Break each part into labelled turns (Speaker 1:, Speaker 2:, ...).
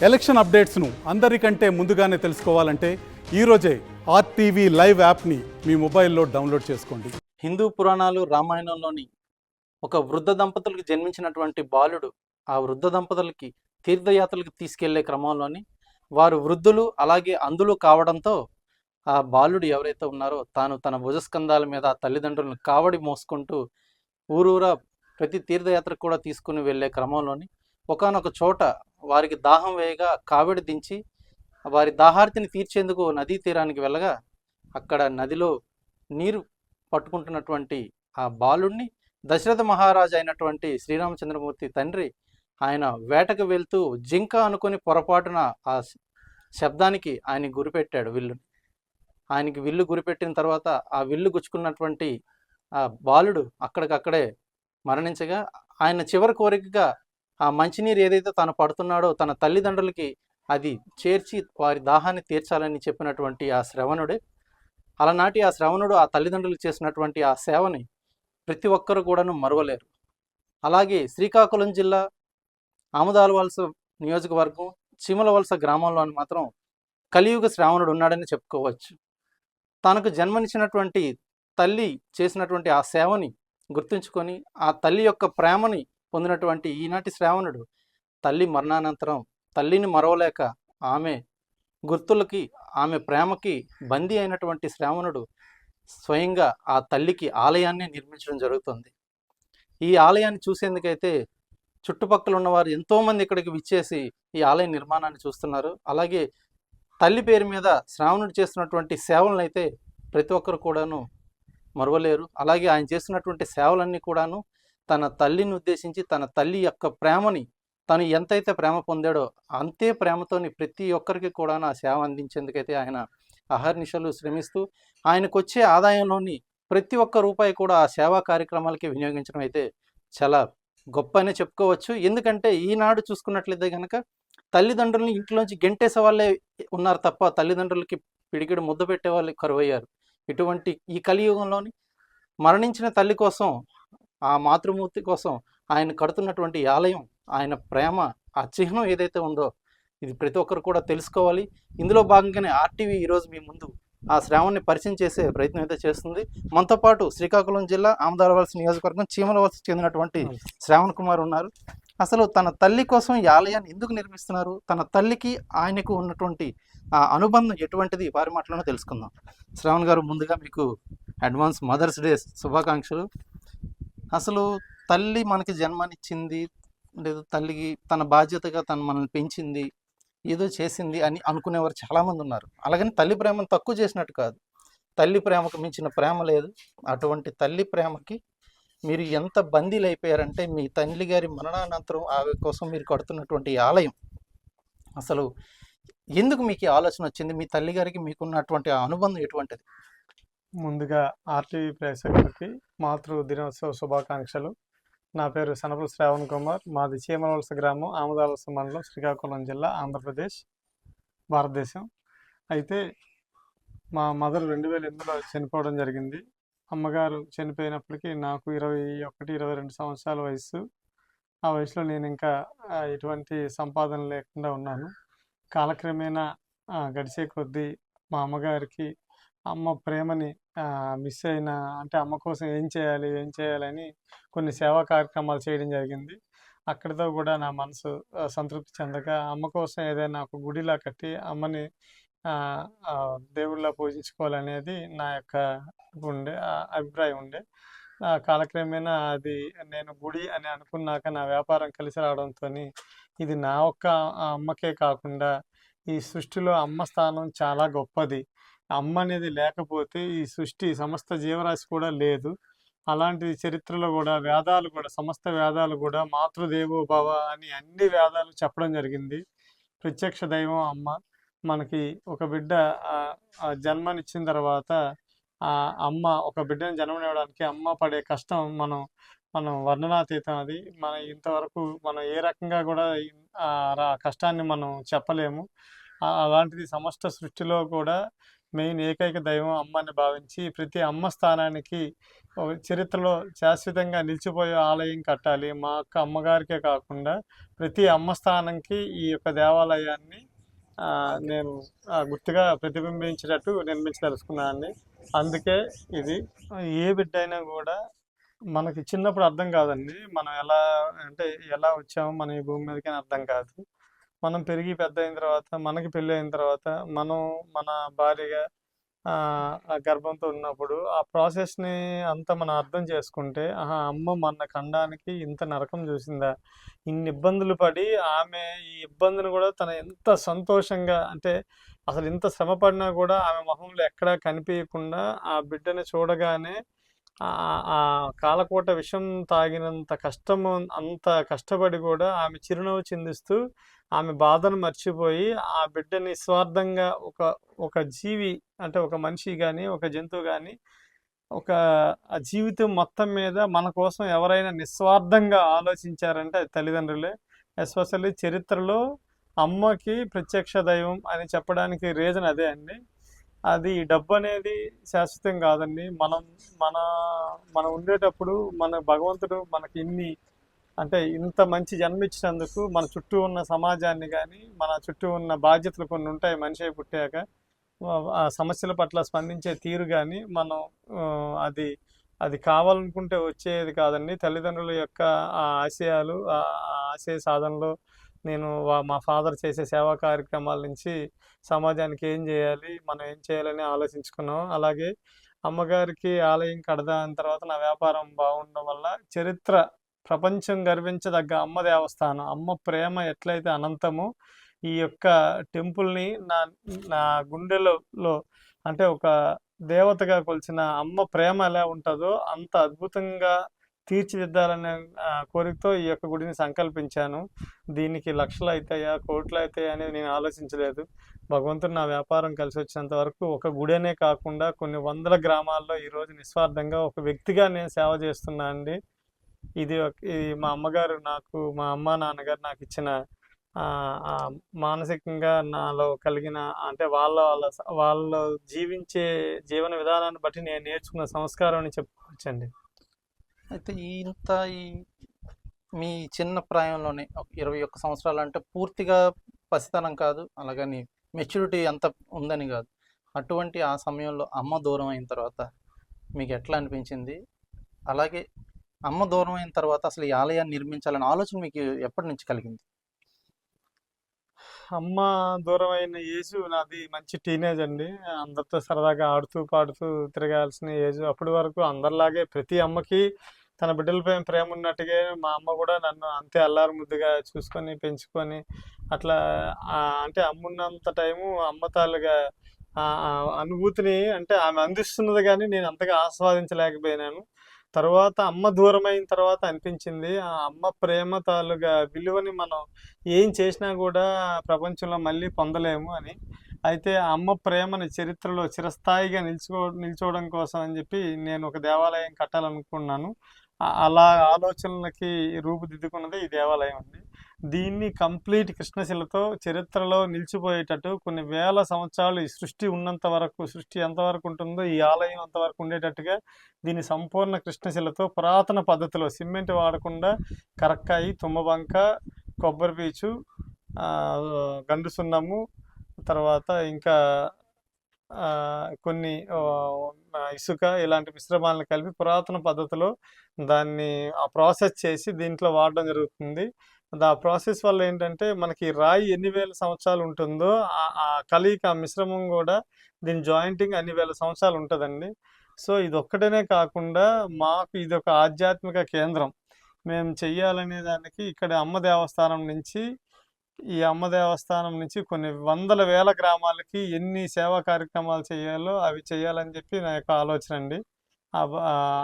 Speaker 1: Election అప్డేట్స్ను అందరికంటే ముందుగానే తెలుసుకోవాలంటే ఈరోజే ఆర్టీవీ లైవ్ యాప్ని మీ మొబైల్లో డౌన్లోడ్ చేసుకోండి.
Speaker 2: హిందూ పురాణాలు రామాయణంలోని ఒక వృద్ధ దంపతులకు జన్మించినటువంటి బాలుడు ఆ వృద్ధ దంపతులకి తీర్థయాత్రలకు తీసుకెళ్లే క్రమంలోని వారు వృద్ధులు అలాగే అందులు కావడంతో ఆ బాలుడు ఎవరైతే ఉన్నారో తాను తన భుజస్కంధాల మీద ఆ తల్లిదండ్రులను కావడి మోసుకుంటూ ఊరూరా ప్రతి తీర్థయాత్రకు కూడా తీసుకుని వెళ్ళే క్రమంలోని ఒకానొక చోట వారికి దాహం వేయగా కావిడి దించి వారి దాహార్తిని తీర్చేందుకు నదీ తీరానికి వెళ్ళగా అక్కడ నదిలో నీరు పట్టుకుంటున్నటువంటి ఆ బాలుడిని దశరథ మహారాజు అయినటువంటి శ్రీరామచంద్రమూర్తి తండ్రి ఆయన వేటకు వెళ్తూ జింక అనుకుని పొరపాటున ఆ శబ్దానికి ఆయన గురిపెట్టాడు విల్లుని. ఆయనకి విల్లు గురిపెట్టిన తర్వాత ఆ విల్లు గుచ్చుకున్నటువంటి ఆ బాలుడు అక్కడికక్కడే మరణించగా ఆయన చివరి కోరికగా ఆ మంచినీరు ఏదైతే తను పడుతున్నాడో తన తల్లిదండ్రులకి అది చేర్చి వారి దాహాన్ని తీర్చాలని చెప్పినటువంటి ఆ శ్రవణుడే అలనాటి ఆ శ్రవణుడు ఆ తల్లిదండ్రులు చేసినటువంటి ఆ సేవని ప్రతి ఒక్కరు కూడాను మరువలేరు. అలాగే శ్రీకాకుళం జిల్లా ఆముదాలవలస నియోజకవర్గం చీమలవలస గ్రామంలోని మాత్రం కలియుగ శ్రావణుడు ఉన్నాడని చెప్పుకోవచ్చు. తనకు జన్మనిచ్చినటువంటి తల్లి చేసినటువంటి ఆ సేవని గుర్తుంచుకొని ఆ తల్లి యొక్క ప్రేమని పొందినటువంటి ఈనాటి శ్రావణుడు తల్లి మరణానంతరం తల్లిని మరవలేక ఆమె గుర్తులకి ఆమె ప్రేమకి బందీ అయినటువంటి శ్రావణుడు స్వయంగా ఆ తల్లికి ఆలయాన్ని నిర్మించడం జరుగుతుంది. ఈ ఆలయాన్ని చూసేందుకైతే చుట్టుపక్కల ఉన్నవారు ఎంతోమంది ఇక్కడికి విచ్చేసి ఈ ఆలయ నిర్మాణాన్ని చూస్తున్నారు. అలాగే తల్లి పేరు మీద శ్రావణుడు చేస్తున్నటువంటి సేవలను అయితే ప్రతి ఒక్కరు కూడాను మరవలేరు. అలాగే ఆయన చేస్తున్నటువంటి సేవలన్నీ కూడాను తన తల్లిని ఉద్దేశించి తన తల్లి యొక్క ప్రేమని తను ఎంతైతే ప్రేమ పొందాడో అంతే ప్రేమతోని ప్రతి ఒక్కరికి కూడా ఆ సేవ అందించేందుకైతే ఆయన అహర్నిశలు శ్రమిస్తూ ఆయనకు వచ్చే ఆదాయంలోని ప్రతి ఒక్క రూపాయి కూడా ఆ సేవా కార్యక్రమాలకి వినియోగించడం అయితే చాలా గొప్ప అనే చెప్పుకోవచ్చు. ఎందుకంటే ఈనాడు చూసుకున్నట్లయితే కనుక తల్లిదండ్రులని ఇంట్లోంచి గెంటేసే వాళ్ళే ఉన్నారు తప్ప తల్లిదండ్రులకి పిడికిడు ముద్ద పెట్టే వాళ్ళు కరువయ్యారు. ఇటువంటి ఈ కలియుగంలోని మరణించిన తల్లి కోసం ఆ మాతృమూర్తి కోసం ఆయన కడుతున్నటువంటి ఆలయం ఆయన ప్రేమ ఆ చిహ్నం ఏదైతే ఉందో ఇది ప్రతి ఒక్కరు కూడా తెలుసుకోవాలి. ఇందులో భాగంగానే ఆర్టీవీ ఈరోజు మీ ముందు ఆ శ్రావణ్ణి పరిచయం చేసే ప్రయత్నం అయితే చేస్తుంది. మనతో పాటు శ్రీకాకుళం జిల్లా ఆమదాలవలస నియోజకవర్గం చీమలవలస చెందినటువంటి శ్రావణ్ కుమార్ ఉన్నారు. అసలు తన తల్లి కోసం ఈ ఆలయాన్ని ఎందుకు నిర్మిస్తున్నారు, తన తల్లికి ఆయనకు ఉన్నటువంటి ఆ అనుబంధం ఎటువంటిది వారి మాటలోనే తెలుసుకుందాం. శ్రావణ్ గారు, ముందుగా మీకు అడ్వాన్స్ మదర్స్ డే శుభాకాంక్షలు. అసలు తల్లి మనకి జన్మనిచ్చింది, లేదా తల్లికి తన బాధ్యతగా తను మనల్ని పెంచింది, ఏదో చేసింది అని అనుకునేవారు చాలామంది ఉన్నారు. అలాగని తల్లి ప్రేమను తక్కువ చేసినట్టు కాదు, తల్లి ప్రేమకు మించిన ప్రేమ లేదు. అటువంటి తల్లి ప్రేమకి మీరు ఎంత బందీలు అయిపోయారంటే మీ తల్లి గారి మరణానంతరం ఆమె కోసం మీరు కడుతున్నటువంటి ఆలయం అసలు ఎందుకు మీకు ఈ ఆలోచన వచ్చింది? మీ తల్లి గారికి మీకున్నటువంటి ఆ అనుబంధం ఎటువంటిది?
Speaker 3: ముందుగా ఆర్టీవీ ప్రేక్షకులకి మాతృ దినోత్సవ శుభాకాంక్షలు. నా పేరు సనపుల శ్రావణ్ కుమార్, మాది చీమలవలస గ్రామం, ఆమదాలవలస మండలం, శ్రీకాకుళం జిల్లా, ఆంధ్రప్రదేశ్, భారతదేశం. అయితే మా మదర్ 2008లో చనిపోవడం జరిగింది. అమ్మగారు చనిపోయినప్పటికీ నాకు 21-22 సంవత్సరాల వయసు. ఆ వయసులో నేను ఇంకా ఎటువంటి సంపాదన లేకుండా ఉన్నాను. కాలక్రమేణా గడిచే కొద్దీ మా అమ్మగారికి అమ్మ ప్రేమని మిస్ అయిన, అంటే అమ్మ కోసం ఏం చేయాలని కొన్ని సేవా కార్యక్రమాలు చేయడం జరిగింది. అక్కడితో కూడా నా మనసు సంతృప్తి చెందక అమ్మ కోసం ఏదైనా ఒక గుడిలా కట్టి అమ్మని దేవుళ్ళ పూజించుకోవాలనేది నా యొక్క అభిప్రాయం ఉండే. కాలక్రమేణా అది నేను గుడి అని అనుకున్నాక నా వ్యాపారం కలిసి రావడంతో ఇది నా ఒక్క అమ్మకే కాకుండా ఈ సృష్టిలో అమ్మ స్థానం చాలా గొప్పది. అమ్మ అనేది లేకపోతే ఈ సృష్టి సమస్త జీవరాశి కూడా లేదు. అలాంటి చరిత్రలో కూడా వేదాలు కూడా సమస్త వేదాలు కూడా మాతృదేవో భవ అని అన్ని వేదాలు చెప్పడం జరిగింది. ప్రత్యక్ష దైవం అమ్మ. మనకి ఒక బిడ్డ జన్మనిచ్చిన తర్వాత ఆ అమ్మ ఒక బిడ్డను జన్మనివ్వడానికి అమ్మ పడే కష్టం మనం వర్ణనాతీతం. అది మన ఇంతవరకు మనం ఏ రకంగా కూడా కష్టాన్ని మనం చెప్పలేము. అలాంటిది సమస్త సృష్టిలో కూడా మెయిన్ ఏకైక దైవం అమ్మ అని భావించి ప్రతి అమ్మ స్థానానికి ఒక చరిత్రలో శాశ్వతంగా నిలిచిపోయే ఆలయం కట్టాలి. మా అక్క అమ్మగారికే కాకుండా ప్రతి అమ్మ స్థానంకి ఈ యొక్క దేవాలయాన్ని నేను గుర్తుగా ప్రతిబింబించేటట్టు నిర్మించదలుచుకున్నానండి. అందుకే ఇది ఏ బిడ్డ అయినా కూడా మనకి చిన్నప్పుడు అర్థం కాదండి. మనం ఎలా వచ్చామో మనం ఈ భూమి మీదకి అని అర్థం కాదు. మనం పెరిగి పెద్ద అయిన తర్వాత, మనకి పెళ్ళి అయిన తర్వాత, మనం మన భార్యగా ఆ గర్భంతో ఉన్నప్పుడు ఆ ప్రాసెస్ని అంతా మనం అర్థం చేసుకుంటే, ఆహా అమ్మ మన ఖండానికి ఇంత నరకం చూసిందా, ఇన్ని ఇబ్బందులు పడి ఆమె ఈ ఇబ్బందిని కూడా తన ఎంత సంతోషంగా, అంటే అసలు ఇంత శ్రమ పడినా కూడా ఆమె మొహంలో ఎక్కడా కనిపించకుండా ఆ బిడ్డని చూడగానే ఆ కాలకోట విషం తాగినంత కష్టము, అంత కష్టపడి కూడా ఆమె చిరునవ్వు చిందిస్తూ ఆమె బాధను మర్చిపోయి ఆ బిడ్డ నిస్వార్థంగా ఒక జీవి, అంటే ఒక మనిషి కానీ ఒక జంతువు కానీ ఒక జీవితం మొత్తం మీద మన కోసం ఎవరైనా నిస్వార్థంగా ఆలోచించారంటే అది తల్లిదండ్రులే. ఎస్పెషల్లీ చరిత్రలో అమ్మకి ప్రత్యక్ష దైవం అని చెప్పడానికి రీజన్ అదే అండి. అది డబ్బు అనేది శాశ్వతం కాదండి. మనం ఉండేటప్పుడు మన భగవంతుడు మనకి ఇంత మంచి జన్మించినందుకు మన చుట్టూ ఉన్న సమాజాన్ని కానీ, మన చుట్టూ ఉన్న బాధ్యతలు కొన్ని ఉంటాయి. మనిషి పుట్టాక ఆ సమస్యల పట్ల స్పందించే తీరు కానీ మనం అది కావాలనుకుంటే వచ్చేది కాదండి. తల్లిదండ్రుల యొక్క ఆ ఆశయాలు, ఆ ఆశయ సాధనలో నేను మా ఫాదర్ చేసే సేవా కార్యక్రమాల నుంచి సమాజానికి ఏం చేయాలి, మనం ఏం చేయాలని ఆలోచించుకున్నాం. అలాగే అమ్మగారికి ఆలయం కడదాని తర్వాత నా వ్యాపారం బాగుండడం వల్ల ప్రపంచం గర్వించదగ్గ అమ్మ దేవస్థానం, అమ్మ ప్రేమ ఎట్లయితే అనంతమో ఈ యొక్క టెంపుల్ని నా గుండెలో, అంటే ఒక దేవతగా కొలిచిన అమ్మ ప్రేమ ఎలా ఉంటుందో అంత అద్భుతంగా తీర్చిదిద్దాలనే కోరికతో ఈ యొక్క గుడిని సంకల్పించాను. దీనికి లక్షలు అవుతాయా, కోట్లు అవుతాయా అనేది నేను ఆలోచించలేదు. భగవంతుడు నా వ్యాపారం కలిసి వచ్చినంత వరకు ఒక గుడనే కాకుండా కొన్ని వందల గ్రామాల్లో ఈరోజు నిస్వార్థంగా ఒక వ్యక్తిగా నేను సేవ చేస్తున్నా అండి. ఇది మా అమ్మ నాన్నగారు నాకు ఇచ్చిన మానసికంగా నాలో కలిగిన, అంటే వాళ్ళ జీవించే జీవన విధానాన్ని బట్టి నేను నేర్చుకున్న సంస్కారం అని చెప్పుకోవచ్చండి.
Speaker 2: అయితే మీ చిన్న ప్రాయంలోనే 21 సంవత్సరాలు అంటే పూర్తిగా పసితనం కాదు, అలాగని మెచ్యూరిటీ అంత ఉందని కాదు. అటువంటి ఆ సమయంలో అమ్మ దూరం అయిన తర్వాత మీకు ఎట్లా అనిపించింది? అలాగే అమ్మ దూరం అయిన తర్వాత అసలు ఈ ఆలయాన్ని నిర్మించాలనే ఆలోచన మీకు ఎప్పటి నుంచి కలిగింది?
Speaker 3: అమ్మ దూరం అయిన ఏజ్ నాది మంచి టీనేజ్ అండి. అందరితో సరదాగా ఆడుతూ పాడుతూ తిరగాల్సిన ఏజ్. అప్పటి వరకు అందరిలాగే ప్రతి అమ్మకి తన బిడ్డలపై ప్రేమ ఉన్నట్టుగా మా అమ్మ కూడా నన్ను అంతే అల్లారు ముద్దుగా చూసుకొని పెంచుకొని అట్లా, అంటే అమ్మున్నంత టైము అమ్మ తాలుగా అనుభూతిని, అంటే ఆమె అందిస్తున్నది కానీ నేను అంతగా ఆస్వాదించలేకపోయినాను. తర్వాత అమ్మ దూరం అయిన తర్వాత అనిపించింది ఆ అమ్మ ప్రేమ తాలుగా విలువని మనం ఏం చేసినా కూడా ప్రపంచంలో మళ్ళీ పొందలేము అని. అయితే ఆ అమ్మ ప్రేమని చరిత్రలో చిరస్థాయిగా నిల్చోవడం కోసం అని చెప్పి నేను ఒక దేవాలయం కట్టాలనుకున్నాను. అలా ఆలోచనలకి రూపుదిద్దుకున్నది ఈ దేవాలయం అండి. దీన్ని కంప్లీట్ కృష్ణశిలతో చరిత్రలో నిలిచిపోయేటట్టు కొన్ని వేల సంవత్సరాలు ఈ సృష్టి ఎంతవరకు ఉంటుందో ఈ ఆలయం అంతవరకు ఉండేటట్టుగా దీన్ని సంపూర్ణ కృష్ణశిలతో పురాతన పద్ధతిలో సిమెంట్ వాడకుండా కరక్కాయి, తుమ్మబంక, కొబ్బరి పీచు, గండు సున్నము, తర్వాత ఇంకా కొన్ని ఇసుక ఇలాంటి మిశ్రమాలను కలిపి పురాతన పద్ధతిలో దాన్ని ప్రాసెస్ చేసి దీంట్లో వాడడం జరుగుతుంది. ఆ ప్రాసెస్ వల్ల ఏంటంటే మనకి రాయి ఎన్ని వేల సంవత్సరాలు ఉంటుందో ఆ కలయిక, ఆ మిశ్రమం కూడా దీని జాయింటింగ్ అన్ని వేల సంవత్సరాలు ఉంటుందండి. సో ఇది ఒక్కటనే కాకుండా మాకు ఇది ఒక ఆధ్యాత్మిక కేంద్రం. మేము చెయ్యాలనే దానికి ఇక్కడ ఈ అమ్మ దేవస్థానం నుంచి కొన్ని వందల వేల గ్రామాలకి ఎన్ని సేవా కార్యక్రమాలు చేయాలో అవి చేయాలని చెప్పి నా యొక్క ఆలోచన అండి.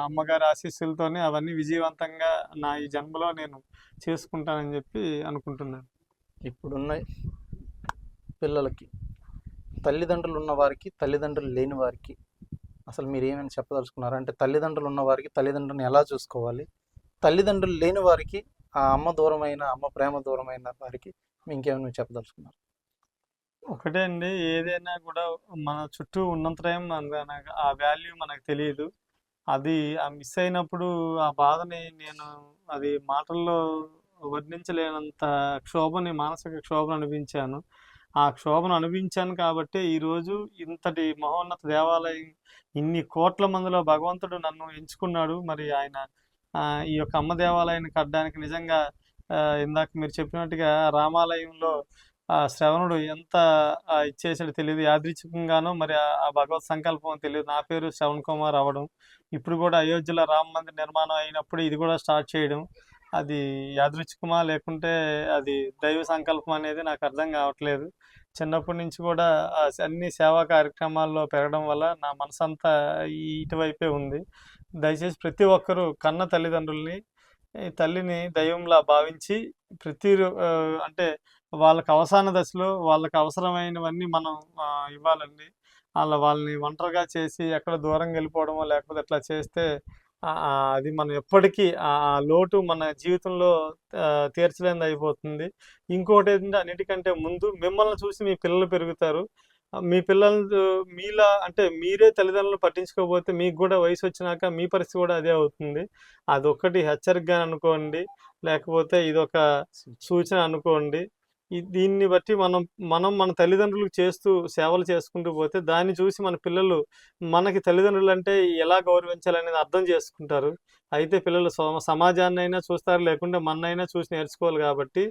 Speaker 3: అమ్మగారి ఆశీస్సులతోనే అవన్నీ విజయవంతంగా నా ఈ జన్మలో నేను చేసుకుంటానని చెప్పి అనుకుంటున్నాను.
Speaker 2: ఇప్పుడున్న పిల్లలకి తల్లిదండ్రులు ఉన్న వారికి, తల్లిదండ్రులు లేని వారికి అసలు మీరు ఏమైనా చెప్పదలుచుకున్నారు? అంటే తల్లిదండ్రులు ఉన్న వారికి తల్లిదండ్రులను ఎలా చూసుకోవాలి, తల్లిదండ్రులు లేని వారికి అమ్మ ప్రేమ దూరమైన వారికి ఇంకేమైనా చెప్పదలుచుకున్నారు?
Speaker 3: ఒకటే అండి, ఏదైనా కూడా మన చుట్టూ ఉన్నంత టైం మనకు ఆ వాల్యూ మనకు తెలియదు. అది మిస్ అయినప్పుడు ఆ బాధని నేను అది మాటల్లో వర్ణించలేనంత మానసిక క్షోభను అనిపించాను. ఆ క్షోభను అనుభవించాను కాబట్టే ఈరోజు ఇంతటి మహోన్నత దేవాలయం ఇన్ని కోట్ల మందిలో భగవంతుడు నన్ను ఎంచుకున్నాడు. మరి ఆయన ఈ యొక్క అమ్మ దేవాలయాన్ని కట్టడానికి నిజంగా ఇందాక మీరు చెప్పినట్టుగా రామాలయంలో శ్రవణుడు ఎంత ఇచ్చేసాడో తెలియదు. యాదృచ్ఛికంగానో మరి ఆ భగవత్ సంకల్పం తెలియదు. నా పేరు శ్రవణ్ కుమార్ అవ్వడం, ఇప్పుడు కూడా అయోధ్యలో రామ మందిర్ నిర్మాణం అయినప్పుడు ఇది కూడా స్టార్ట్ చేయడం, అది యాదృచ్ఛికమా లేకుంటే అది దైవ సంకల్పం అనేది నాకు అర్థం కావట్లేదు. చిన్నప్పటి నుంచి కూడా అన్ని సేవా కార్యక్రమాల్లో పెరగడం వల్ల నా మనసంతా ఇటువైపే ఉంది. దయచేసి ప్రతి ఒక్కరూ కన్న తల్లిదండ్రుల్ని, ఈ తల్లిని దైవంలా భావించి అంటే వాళ్ళకి అవసాన దశలో వాళ్ళకి అవసరమైనవన్నీ మనం ఇవ్వాలండి. వాళ్ళని ఒంటరిగా చేసి ఎక్కడ దూరంగా వెళ్ళిపోవడమో లేకపోతే అట్లా చేస్తే అది మనం ఎప్పటికీ ఆ లోటు మన జీవితంలో తీర్చలేనిది అయిపోతుంది. ఇంకోటి ఏంటంటే, అన్నిటికంటే ముందు మిమ్మల్ని చూసి మీ పిల్లలు పెరుగుతారు. మీ పిల్లలు మీలా అంటే మీరే తల్లిదండ్రులను పట్టించుకోకపోతే మీకు కూడా వయసు వచ్చినాక మీ పరిస్థితి కూడా అదే అవుతుంది. అదొక్కటి హెచ్చరికగా అనుకోండి, లేకపోతే ఇదొక సూచన అనుకోండి. దీన్ని బట్టి మనం మన తల్లిదండ్రులకు సేవలు చేసుకుంటూ పోతే దాన్ని చూసి మన పిల్లలు మనకి తల్లిదండ్రులు అంటే ఎలా గౌరవించాలనేది అర్థం చేసుకుంటారు. అయితే పిల్లలు సమాజాన్నైనా చూస్తారు, లేకుంటే మనైనా చూసి నేర్చుకోవాలి. కాబట్టి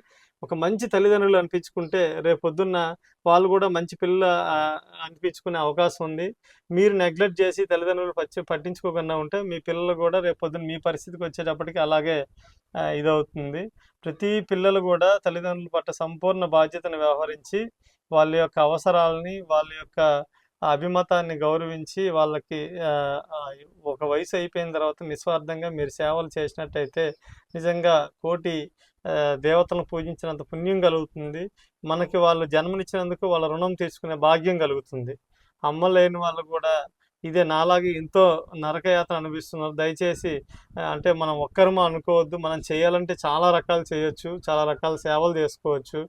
Speaker 3: ఒక మంచి తల్లిదండ్రులు అనిపించుకుంటే రేపొద్దున్న వాళ్ళు కూడా మంచి పిల్లలు అనిపించుకునే అవకాశం ఉంది. మీరు నెగ్లెక్ట్ చేసి తల్లిదండ్రులు పట్టించుకోకుండా ఉంటే మీ పిల్లలు కూడా రేపొద్దున మీ పరిస్థితికి వచ్చేటప్పటికి అలాగే ఇదవుతుంది. ప్రతి పిల్లలు కూడా తల్లిదండ్రుల పట్ల సంపూర్ణ బాధ్యతను వ్యవహరించి వాళ్ళ యొక్క అవసరాలని, వాళ్ళ యొక్క అభిమతాన్ని గౌరవించి వాళ్ళకి ఒక వయసు అయిపోయిన తర్వాత నిస్వార్థంగా మీరు సేవలు చేసినట్టయితే నిజంగా కోటి దేవతలను పూజించినంత పుణ్యం కలుగుతుంది. మనకి వాళ్ళు జన్మనిచ్చినందుకు వాళ్ళ రుణం తీర్చుకునే భాగ్యం కలుగుతుంది. అమ్మ లేని వాళ్ళు కూడా ఇదే నాలాగే ఎంతో నరకయాతన అనిపిస్తున్నారు. దయచేసి అంటే మనం ఒక్కరమా అనుకోవద్దు. మనం చేయాలంటే చాలా రకాలు చేయొచ్చు, చాలా రకాల సేవలు చేసుకోవచ్చు.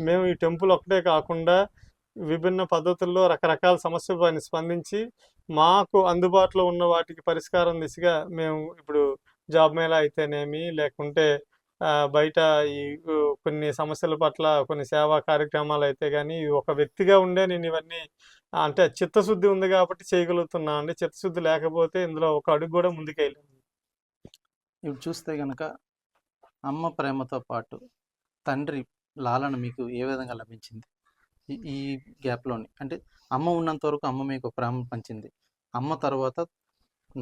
Speaker 3: మేము ఈ టెంపుల్ ఒకటే కాకుండా విభిన్న పద్ధతుల్లో రకరకాల సమస్యలపైన స్పందించి మాకు అందుబాటులో ఉన్న వాటికి పరిష్కారం దిశగా మేము ఇప్పుడు జాబ్ మేళా అయితేనేమి, లేకుంటే బయట ఈ కొన్ని సమస్యల పట్ల కొన్ని సేవా కార్యక్రమాలు అయితే కానీ ఒక వ్యక్తిగా ఉండే నేను ఇవన్నీ అంటే చిత్తశుద్ధి ఉంది కాబట్టి చేయగలుగుతున్నా అండి. చిత్తశుద్ధి లేకపోతే ఇందులో ఒక అడుగు కూడా ముందుకెళ్ళాను.
Speaker 2: ఇవి చూస్తే కనుక అమ్మ ప్రేమతో పాటు తండ్రి లాలన మీకు ఏ విధంగా లభించింది ఈ గ్యాప్లోని? అంటే అమ్మ ఉన్నంత వరకు అమ్మ మీకు ప్రేమ పంచింది. అమ్మ తర్వాత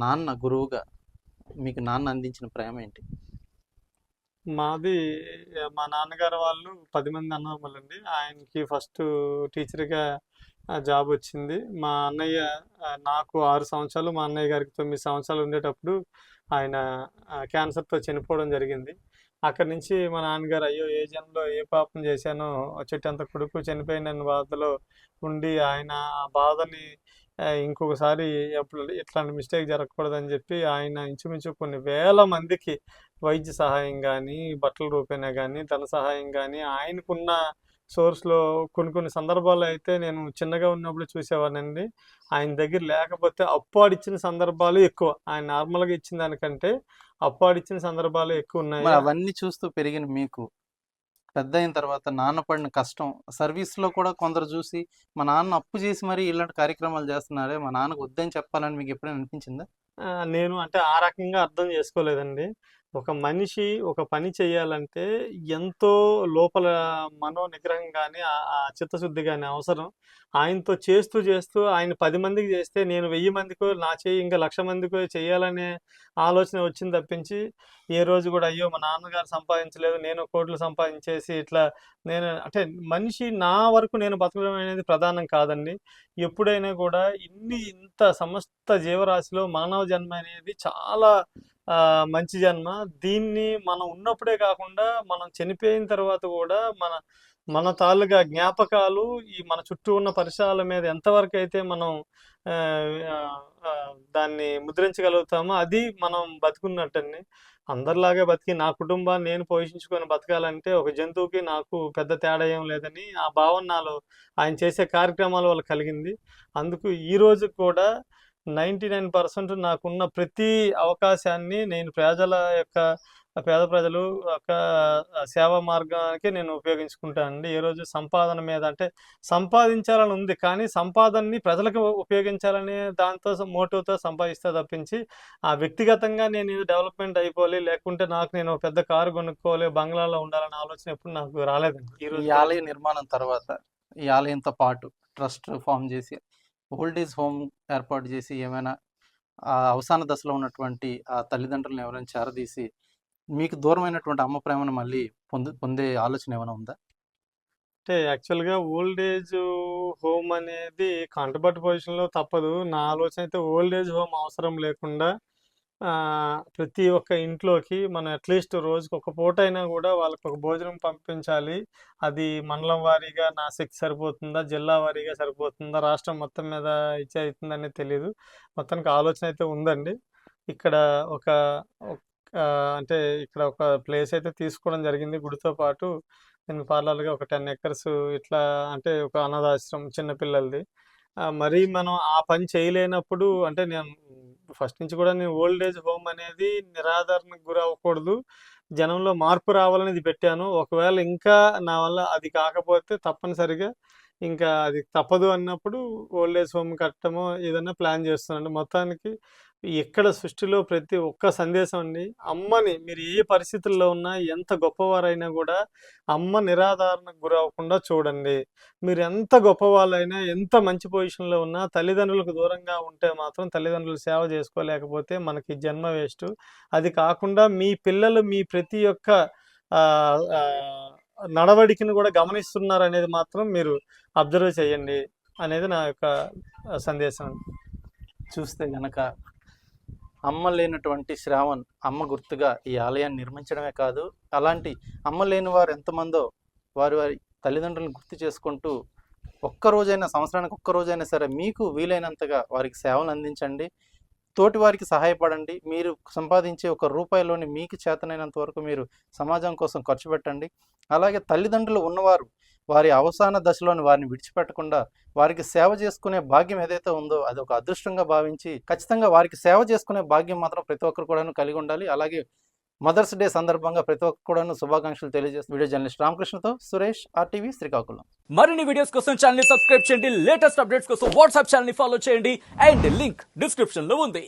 Speaker 2: నాన్న గురువుగా మీకు నాన్న అందించిన ప్రేమ ఏంటి?
Speaker 3: మా నాన్నగారు వాళ్ళు 10 మంది అన్నదమ్ములండి. ఆయనకి ఫస్ట్ టీచర్గా జాబ్ వచ్చింది. మా అన్నయ్య నాకు 6 సంవత్సరాలు, మా అన్నయ్య గారికి 9 సంవత్సరాలు ఉండేటప్పుడు ఆయన క్యాన్సర్తో చనిపోవడం జరిగింది. అక్కడి నుంచి మా నాన్నగారు అయ్యో ఏ జన్మలో ఏ పాపం చేశానో చెట్టంత కొడుకు చనిపోయిన బాధలో ఉండి ఆయన ఆ బాధని ఇంకొకసారి ఎప్పుడు ఇట్లాంటి మిస్టేక్ జరగకూడదని చెప్పి ఆయన ఇంచుమించు కొన్ని వేల మందికి వైద్య సహాయం కానీ, బట్టల రూపేణా కానీ, ధన సహాయం కానీ ఆయనకున్న సోర్స్లో కొన్ని సందర్భాల్లో అయితే నేను చిన్నగా ఉన్నప్పుడు చూసేవాడినండి. ఆయన దగ్గర లేకపోతే అప్పాడిచ్చిన సందర్భాలు ఎక్కువ. ఆయన నార్మల్గా ఇచ్చిన దానికంటే అప్పాడిచ్చిన సందర్భాలు ఎక్కువ ఉన్నాయి.
Speaker 2: అవన్నీ చూస్తూ పెరిగిన మీకు పెద్ద అయిన తర్వాత నాన్న పడిన కష్టం సర్వీస్లో కూడా కొందరు చూసి మా నాన్న అప్పు చేసి మరీ ఇలాంటి కార్యక్రమాలు చేస్తున్నారే, మా నాన్నకు వద్దని చెప్పాలని మీకు ఎప్పుడైనా అనిపించిందా?
Speaker 3: నేను అంటే ఆ రకంగా అర్థం చేసుకోలేదండి. ఒక మనిషి ఒక పని చేయాలంటే ఎంతో లోపల మనో నిగ్రహం కానీ ఆ చిత్తశుద్ధి కానీ అవసరం. ఆయనతో చేస్తూ ఆయన 10 మందికి చేస్తే నేను 1000 మందికో నా చేయి ఇంకా 1,00,000 మందికో చేయాలనే ఆలోచన వచ్చింది తప్పించి ఏ రోజు కూడా అయ్యో మా నాన్నగారు సంపాదించలేదు నేను కోట్లు సంపాదించేసి ఇట్లా నేను అంటే మనిషి నా వరకు నేను బతకడం అనేది ప్రధానం కాదండి. ఎప్పుడైనా కూడా ఇంత సమస్త జీవరాశిలో మానవ జన్మ అనేది చాలా మంచి జన్మ. దీన్ని మనం ఉన్నప్పుడే కాకుండా మనం చనిపోయిన తర్వాత కూడా మన మన తాలూగా జ్ఞాపకాలు ఈ మన చుట్టూ ఉన్న పరిసరాల మీద ఎంతవరకు అయితే మనం ఆ, ఆ, ఆ, దాన్ని ముద్రించగలుగుతామో అది మనం బతుకున్నట్టండి. అందరిలాగే బతికి నా కుటుంబాన్ని నేను పోషించుకొని బతకాలంటే ఒక జంతువుకి నాకు పెద్ద తేడా ఏం లేదని ఆ భావన నాలో ఆయన చేసే కార్యక్రమాల వల్ల కలిగింది. అందుకు ఈ రోజు కూడా 99% నాకున్న ప్రతి అవకాశాన్ని నేను ప్రజల యొక్క పేద ప్రజలు యొక్క సేవా మార్గానికి నేను ఉపయోగించుకుంటానండి. ఏ రోజు సంపాదన మీద అంటే సంపాదించాలని ఉంది, కానీ సంపాదనని ప్రజలకు ఉపయోగించాలనే దాంతో మోటివ్‌తో సంపాదిస్తా తప్పించి, వ్యక్తిగతంగా నేను ఇది డెవలప్‌మెంట్ అయిపోవాలి, లేకుంటే నాకు నేను పెద్ద కారు కొనుక్కోవాలి, బంగ్లాలో ఉండాలనే ఆలోచన ఎప్పుడు నాకు రాలేదండి.
Speaker 2: ఈ
Speaker 3: ఈరోజు
Speaker 2: ఆలయ నిర్మాణం తర్వాత ఈ ఆలయంతో పాటు ట్రస్ట్ ఫామ్ చేసి ఓల్డ్ ఏజ్ హోమ్ ఏర్పాటు చేసి ఏమైనా ఆ అవసాన దశలో ఉన్నటువంటి ఆ తల్లిదండ్రులను ఎవరైనా చేరదీసి మీకు దూరమైనటువంటి అమ్మ ప్రేమను మళ్ళీ పొందే ఆలోచన ఏమైనా ఉందా?
Speaker 3: అంటే యాక్చువల్‌గా ఓల్డ్ ఏజ్ హోమ్ అనేది కంటబట్ పొజిషన్‌లో తప్పదు. నా ఆలోచన అయితే ఓల్డ్ ఏజ్ హోమ్ అవసరం లేకుండా ప్రతి ఒక్క ఇంట్లోకి మనం అట్‌లీస్ట్ రోజుకి ఒక పూటైనా గూడా వాళ్ళకొక భోజనం పంపించాలి. అది మండలం వారీగా నా శక్తి సరిపోతుందా? జిల్లా వారీగా సరిపోతుందా? రాష్ట్రం మొత్తం మీద ఇచ్చే అయితుందనేది తెలీదు. మొత్తానికి ఆలోచన అయితే ఉందండి. ఇక్కడ ఒక ఒక్ అంటే ఇక్కడ ఒక ప్లేస్ అయితే తీసుకోవడం జరిగింది. గుడితో పాటు నేను పార్లర్‌గా ఒక 10 ఎకర్స్ ఇట్లా అంటే ఒక అనాథాశ్రమం చిన్న పిల్లలది. మరీ మనం ఆ పని చేయలేనప్పుడు అంటే నేను ఫస్ట్ నుంచి కూడా నేను ఓల్డ్ ఏజ్ హోమ్ అనేది నిరాదరణకు గురవ్వకూడదు. జనంలో మార్పు రావాలని ఇది పెట్టాను. ఒకవేళ ఇంకా నా వల్ల అది కాకపోతే తప్పనిసరిగా ఇంకా అది తప్పదు అన్నప్పుడు ఓల్డ్ ఏజ్ హోమ్ కట్టడమో ఏదన్నా ప్లాన్ చేస్తున్నాను. మొత్తానికి ఎక్కడ సృష్టిలో ప్రతి ఒక్క సందేశం అండి. అమ్మని మీరు ఏ పరిస్థితుల్లో ఉన్నా, ఎంత గొప్పవారైనా గూడా అమ్మ నిరాదరణకు గురవ్వకుండా చూడండి. మీరు ఎంత గొప్పవాళ్ళైనా, ఎంత మంచి పొజిషన్‌లో ఉన్నా తల్లిదండ్రులకు దూరంగా ఉంటే మాత్రం తల్లిదండ్రులు సేవ చేసుకోలేకపోతే మనకి జన్మ వేస్టు. అది కాకుండా మీ పిల్లలు మీ ప్రతి ఒక్క ఆహ్, ఆహ్, నడవడికను గూడా గమనిస్తున్నారనేది మాత్రం మీరు అబ్జర్వ్ చేయండి అనేది నా యొక్క సందేశం.
Speaker 2: చూస్తే గనక అమ్మ లేనటువంటి శ్రావణ్ అమ్మ గుర్తుగా ఈ ఆలయాన్ని నిర్మించడమే కాదు, అలాంటి అమ్మ లేని వారు ఎంతమందో వారి వారి తల్లిదండ్రులను గుర్తు చేసుకుంటూ ఒక్కరోజైనా సంవత్సరానికి ఒక్కరోజైనా సరే మీకు వీలైనంతగా వారికి సేవలు అందించండి, తోటి వారికి సహాయపడండి. మీరు సంపాదించే ఒక రూపాయిలోని మీకు చేతనైనంత వరకు మీరు సమాజం కోసం ఖర్చు పెట్టండి. అలాగే తల్లిదండ్రులు ఉన్నవారు వారి అవసాన దశలోని వారిని విడిచిపెట్టకుండా వారికి సేవ చేసుకునే భాగ్యం ఏదైతే ఉందో అది ఒక అదృష్టంగా భావించి ఖచ్చితంగా వారికి సేవ చేసుకునే భాగ్యం మాత్రం ప్రతి ఒక్కరు కూడాను కలిగి ఉండాలి. అలాగే మదర్స్ డే సందర్భంగా ప్రతి ఒక్కరు కూడాను శుభాకాంక్షలు తెలియజేస్తూ వీడియో జర్నలిస్ట్ రామకృష్ణతో సురేష్, RTV, శ్రీకాకుళం.
Speaker 4: మరిన్ని వీడియోస్ కోసం ఛానల్ ని సబ్స్క్రైబ్ చేయండి, లేటెస్ట్ అప్డేట్స్ కోసం వాట్సాప్ ఛానల్ ని ఫాలో చేయండి అండ్ లింక్ డిస్క్రిప్షన్ లో ఉంది.